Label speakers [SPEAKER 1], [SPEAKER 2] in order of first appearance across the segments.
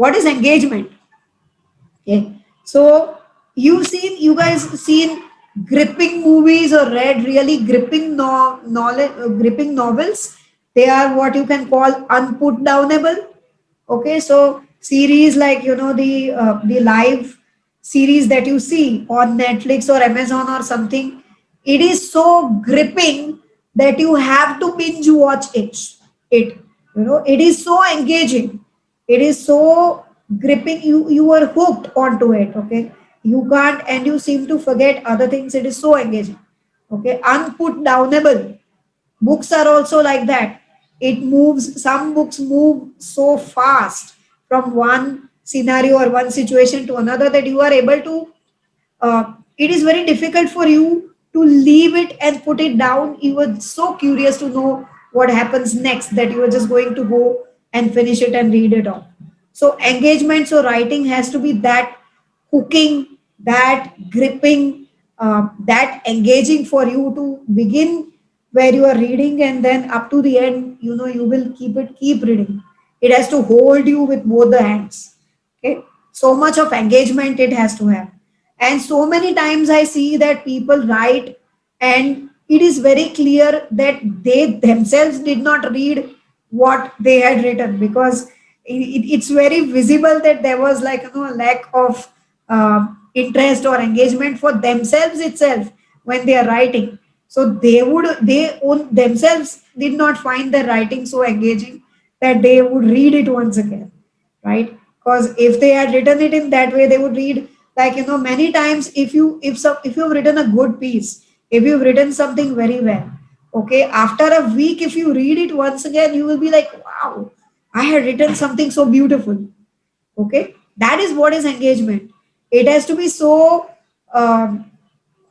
[SPEAKER 1] What is engagement? Okay. So you guys seen gripping movies or read really gripping gripping novels. They are what you can call unput downable. Okay, so series like the live series that you see on Netflix or Amazon or something, it is so gripping that you have to binge watch it. It is so engaging, it is so gripping, you are hooked onto it. Okay, you can't, and you seem to forget other things, it is so engaging. Okay, unput downable. Books are also like that. It moves, some books move so fast from one scenario or one situation to another that you are able to, it is very difficult for you to leave it and put it down. You were so curious to know what happens next that you are just going to go and finish it and read it all. So engagement, so writing has to be that hooking, that gripping, that engaging for you to begin where you are reading, and then up to the end, you will keep reading. It has to hold you with both the hands. Okay, so much of engagement it has to have. And so many times I see that people write, and it is very clear that they themselves did not read what they had written, because it's very visible that there was like a lack of interest or engagement for themselves itself when they are writing. So they own themselves did not find their writing so engaging that they would read it once again, right? Because if they had written it in that way, they would read, like many times, if you've written a good piece, if you've written something very well, okay, after a week, if you read it once again, you will be like, wow, I had written something so beautiful. Okay, that is what is engagement. It has to be so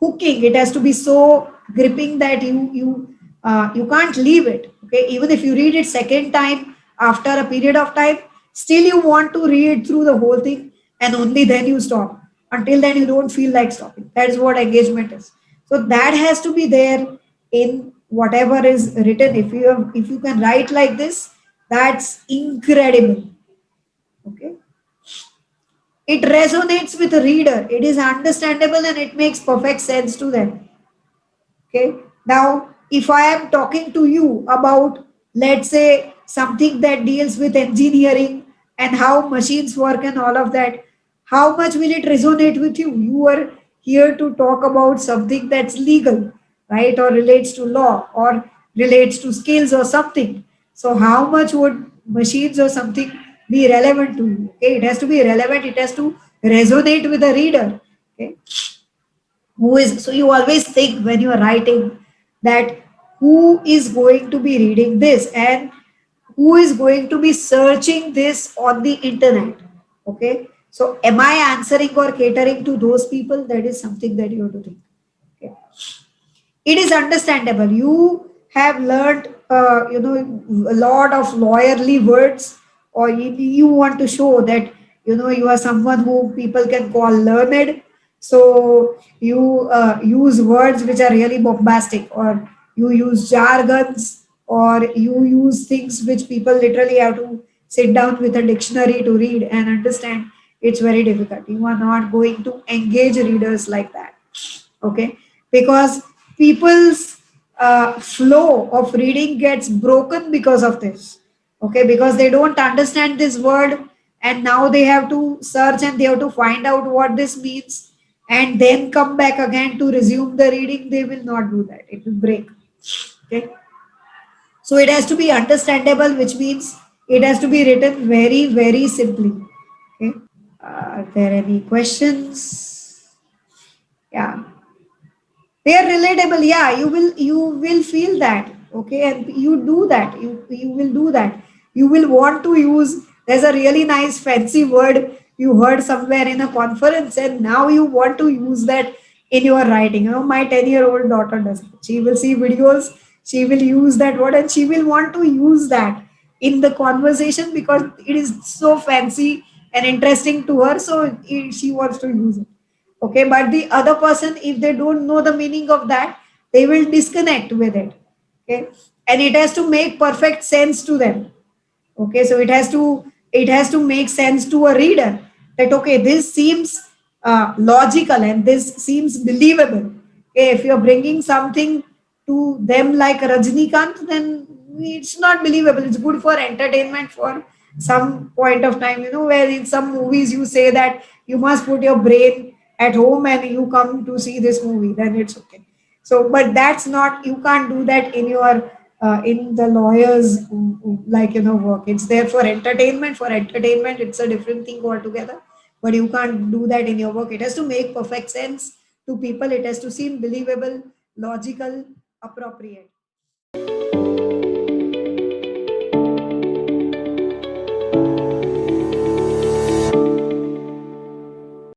[SPEAKER 1] hooking, it has to be so gripping that you can't leave it. Okay, even if you read it second time after a period of time, still you want to read through the whole thing, and only then you stop. Until then you don't feel like stopping. That is what engagement is. So that has to be there in whatever is written. If you can write like this, that's incredible. Okay, it resonates with the reader, it is understandable, and it makes perfect sense to them. Okay. Now, if I am talking to you about, let's say, something that deals with engineering and how machines work and all of that, how much will it resonate with you? You are here to talk about something that's legal, right? Or relates to law or relates to skills or something. So, how much would machines or something be relevant to you? Okay. It has to be relevant, it has to resonate with the reader. Okay, who is, so you always think when you are writing that who is going to be reading this, and who is going to be searching this on the internet. Okay, so am I answering or catering to those people? That is something that you have to think. Okay, it is understandable. You have learned, a lot of lawyerly words, or you want to show that you are someone who people can call learned. So you use words which are really bombastic, or you use jargons, or you use things which people literally have to sit down with a dictionary to read and understand. It's very difficult. You are not going to engage readers like that. Okay, because people's flow of reading gets broken because of this. Okay, because they don't understand this word, and now they have to search and they have to find out what this means, and then come back again to resume the reading. They will not do that, it will break. Okay, so it has to be understandable, which means it has to be written very very simply. Okay, are there any questions? Yeah, they are relatable. Yeah, you will feel that. Okay, and you do that, you will do that. You will want to use, there's a really nice fancy word you heard somewhere in a conference, and now you want to use that in your writing. My 10-year-old daughter does it. She will see videos, she will use that word, and she will want to use that in the conversation because it is so fancy and interesting to her, so she wants to use it. Okay, but the other person, if they don't know the meaning of that, they will disconnect with it. Okay, and it has to make perfect sense to them. Okay, so it has to it has to make sense to a reader that okay, this seems logical and this seems believable. Okay, if you're bringing something to them like Rajnikant, then it's not believable. It's good for entertainment for some point of time, where in some movies you say that you must put your brain at home and you come to see this movie, then it's okay. So, but that's not, you can't do that in your in the lawyers like work. It's there for entertainment. For entertainment, it's a different thing altogether. But you can't do that in your work. It has to make perfect sense to people. It has to seem believable, logical, appropriate.